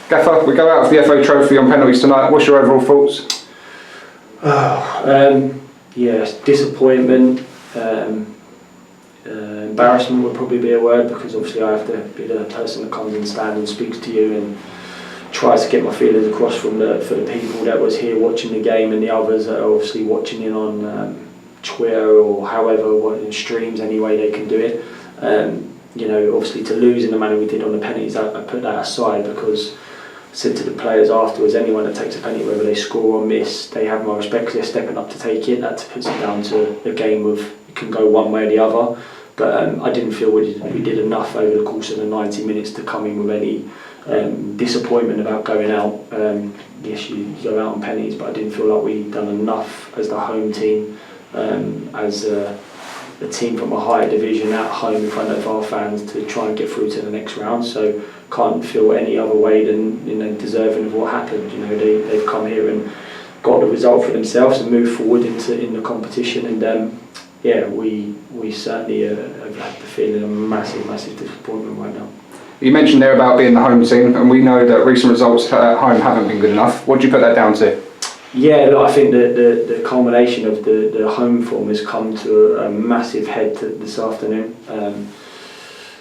Gaffer, we go out of the FA Trophy on penalties tonight. What's your overall thoughts? Disappointment. Embarrassment would probably be a word, because obviously I have to be the person that comes and stands and speaks to you and tries to get my feelings across for the people that was here watching the game, and the others that are obviously watching in on Twitter or however, in streams, any way they can do it. Obviously to lose in the manner we did on the penalties, I put that aside, because I said to the players afterwards, anyone that takes a penalty, whether they score or miss, they have my respect because they're stepping up to take it. That puts it down to a game of it can go one way or the other. But I didn't feel we did enough over the course of the 90 minutes to come in with any disappointment about going out. Yes, you go out on penalties, but I didn't feel like we'd done enough as the home team, as a team from a higher division at home in front of our fans to try and get through to the next round. So can't feel any other way than deserving of what happened. They've come here and got the result for themselves and moved forward in the competition. And we certainly have had the feeling of massive disappointment right now. You mentioned there about being the home team, and we know that recent results at home haven't been good enough. What do you put that down to? Yeah, look, I think that the culmination of the home form has come to a massive head this afternoon.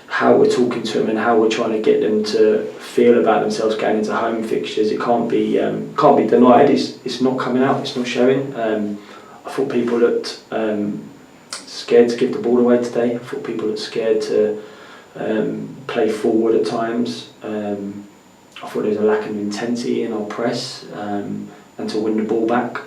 How we're talking to them and how we're trying to get them to feel about themselves going into home fixtures, it can't be denied. It's not coming out. It's not showing. I thought people looked scared to give the ball away today. I thought people looked scared to play forward at times. I thought there was a lack of intensity in our press and to win the ball back.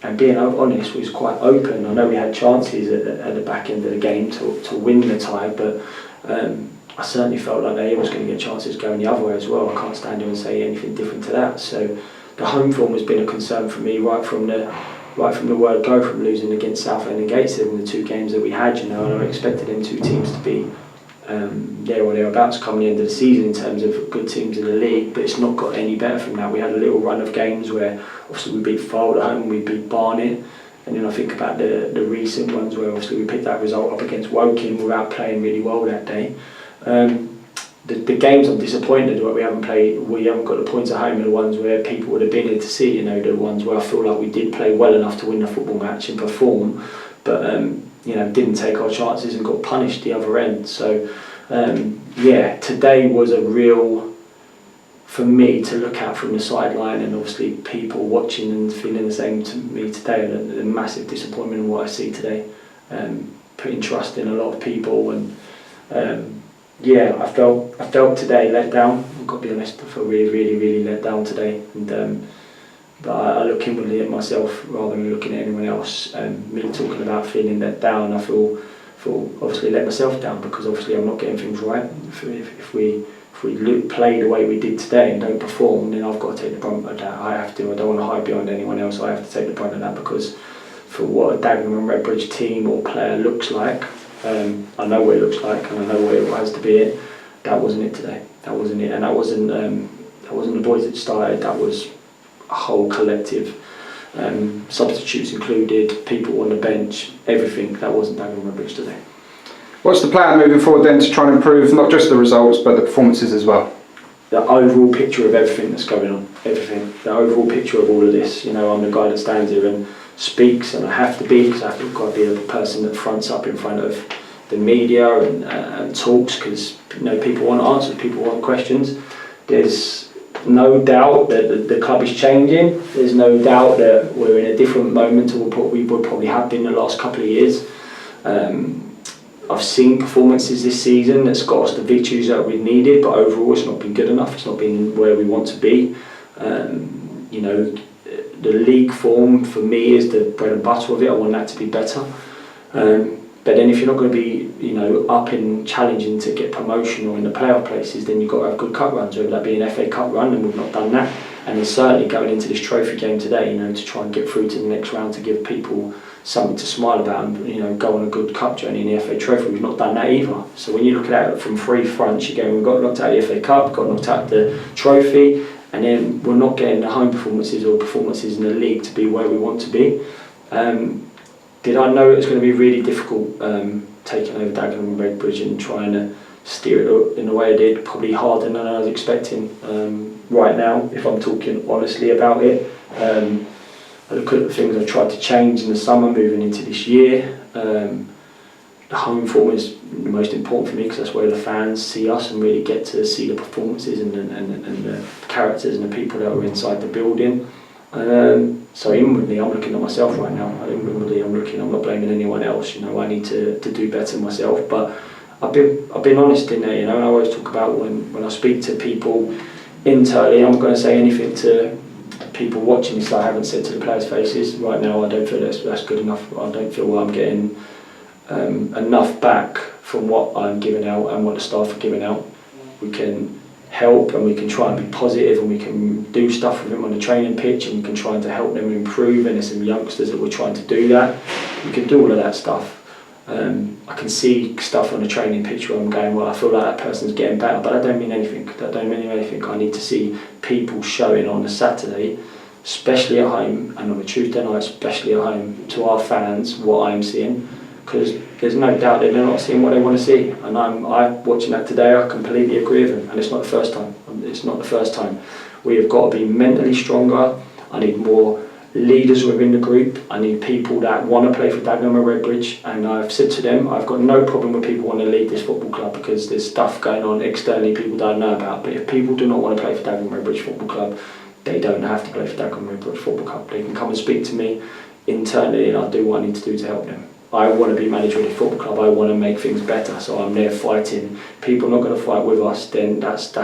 And being honest, we was quite open. I know we had chances at the back end of the game to win the tie, but I certainly felt like they was going to get chances going the other way as well. I can't stand here and say anything different to that. So the home form has been a concern for me right from the word go, from losing against Southend and Gateshead in the two games that we had. And I expected them two teams to be there or thereabouts come the end of the season in terms of good teams in the league, but it's not got any better from that. We had a little run of games where obviously we beat Fylde at home, we beat Barnet, and then I think about the recent ones where obviously we picked that result up against Woking without playing really well that day. The games I'm disappointed where we haven't got the points at home are the ones where people would have been here to see, the ones where I feel like we did play well enough to win the football match and perform, but didn't take our chances and got punished the other end. So today was a real, for me, to look at from the sideline, and obviously people watching and feeling the same to me today, a massive disappointment in what I see today. Putting trust in a lot of people, and I felt today let down. I've got to be honest, I felt really let down today, and but I look inwardly at myself rather than looking at anyone else. Me talking about feeling let down, I feel obviously let myself down, because obviously I'm not getting things right. If we play the way we did today and don't perform, then I've got to take the brunt of that. I have to. I don't want to hide behind anyone else. I have to take the brunt of that, because for what a Dagenham and Redbridge team or player looks like, I know what it looks like and I know what it has to be. That wasn't it today. That wasn't it, and that wasn't the boys that started. That was a whole collective, substitutes included, people on the bench, everything. That wasn't Dagenham and Redbridge today. What's the plan moving forward then to try and improve not just the results but the performances as well? The overall picture of everything that's going on, everything. The overall picture of all of this. I'm the guy that stands here and speaks, and I have to be, because I have to be the person that fronts up in front of the media and talks, because people want answers, people want questions. There's no doubt that the club is changing. There's no doubt that we're in a different moment to what we would probably have been the last couple of years. I've seen performances this season that's got us the victories that we needed, but overall it's not been good enough. It's not been where we want to be. The league form for me is the bread and butter of it. I want that to be better. But then if you're not going to be, up in challenging to get promotion or in the playoff places, then you've got to have good cup runs, whether that be an FA Cup run, and we've not done that. And then certainly going into this trophy game today, to try and get through to the next round, to give people something to smile about and, go on a good cup journey in the FA Trophy. We've not done that either. So when you look at it from three fronts, you're going, we've got knocked out the FA Cup, got knocked out the trophy, and then we're not getting the home performances or performances in the league to be where we want to be. Did I know it was going to be really difficult taking over Dagenham and Redbridge and trying steer it in the way I did, probably harder than I was expecting right now, if I'm talking honestly about it. I look at the things I've tried to change in the summer moving into this year. The home form is the most important for me because that's where the fans see us and really get to see the performances and the characters and the people that are inside the building. So inwardly, I'm looking at myself right now. Inwardly, I'm not blaming anyone else. I need to do better myself. But I've been honest in there. I always talk about when I speak to people internally, I'm going to say anything to people watching this that I haven't said to the players' faces. Right now, I don't feel that's good enough. I don't feel I'm getting enough back from what I'm giving out and what the staff are giving out. We can help and we can try and be positive and we can do stuff with them on the training pitch and we can try to help them improve, and there's some youngsters that we're trying to do that. We can do all of that stuff. I can see stuff on the training pitch where I'm going, well, I feel like that person's getting better, but that don't mean anything. I need to see people showing on a Saturday, especially at home, and on a Tuesday night, especially at home, to our fans what I'm seeing, because there's no doubt that they're not seeing what they want to see. And I'm watching that today. I completely agree with them, and it's not the first time. We have got to be mentally stronger. I need more leaders within the group. I need people that want to play for Dagenham and Redbridge, and I've said to them, I've got no problem with people wanting to lead this football club because there's stuff going on externally people don't know about. But if people do not want to play for Dagenham and Redbridge Football Club, they don't have to play for Dagenham and Redbridge Football Club. They can come and speak to me internally and I'll do what I need to do to help them. I want to be manager of the football club. I want to make things better, so I'm there fighting. People are not going to fight with us, then that's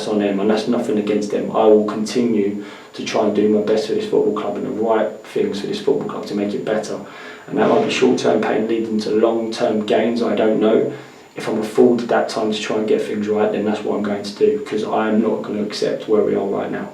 on them, and that's nothing against them. I will continue to try and do my best for this football club and the right things for this football club to make it better. And that might be short-term pain leading to long-term gains, I don't know. If I'm afforded that time to try and get things right, then that's what I'm going to do, because I'm not going to accept where we are right now.